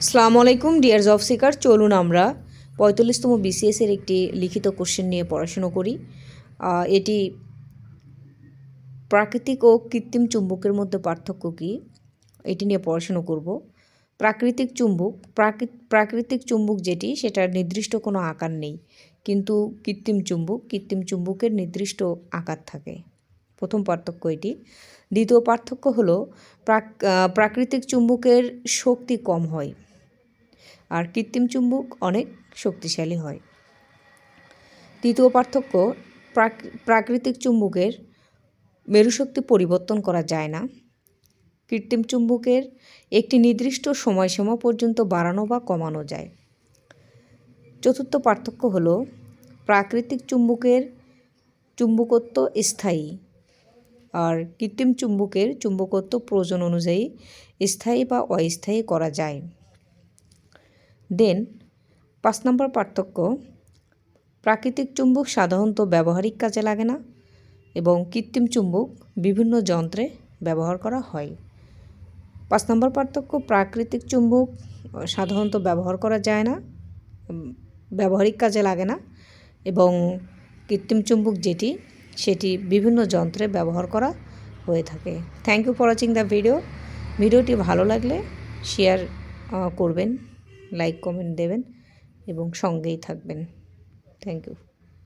আসসালামু আলাইকুম deer job seeker, চলুন আমরা ৪৫তম BCS এর একটি লিখিত কোশ্চেন নিয়ে পড়াশুনো করি। এটি প্রাকৃতিক ও কৃত্রিম চুম্বকের মধ্যে পার্থক্য কী এটি নিয়ে পড়াশুনো করব। প্রাকৃতিক চুম্বক যেটি, সেটার নির্দিষ্ট কোনো আকার নেই, কিন্তু কৃত্রিম চুম্বকের নির্দিষ্ট আকার থাকে। প্রথম পার্থক্য এটি। দ্বিতীয় পার্থক্য হলো প্রাকৃতিক চুম্বকের শক্তি কম হয় আর কৃত্রিম চুম্বক অনেক শক্তিশালী হয়। তৃতীয় পার্থক্য, প্রাকৃতিক চুম্বকের মেরুশক্তি পরিবর্তন করা যায় না। কৃত্রিম চুম্বকের একটি নির্দিষ্ট সময়সীমা পর্যন্ত বাড়ানো বা কমানো যায়। চতুর্থ পার্থক্য হলো প্রাকৃতিক চুম্বকের চুম্বকত্ব স্থায়ী আর কৃত্রিম চুম্বকের চুম্বকত্ব প্রয়োজন অনুযায়ী স্থায়ী বা অস্থায়ী করা যায়। ৫ নম্বর পার্থক্য, প্রাকৃতিক চুম্বক সাধারণত ব্যবহারিক কাজে লাগে না এবং কৃত্রিম চুম্বক বিভিন্ন যন্ত্রে ব্যবহার করা হয়। ৫ নম্বর পার্থক্য, প্রাকৃতিক চুম্বক সাধারণত ব্যবহার করা যায় না, ব্যবহারিক কাজে লাগে না, এবং কৃত্রিম চুম্বক যেটি, সেটি বিভিন্ন যন্ত্রে ব্যবহার করা হয়ে থাকে। Thank you for watching the ভিডিওটি ভালো লাগলে শেয়ার করবেন, লাইক কমেন্ট দেবেন এবং সঙ্গেই থাকবেন। Thank you.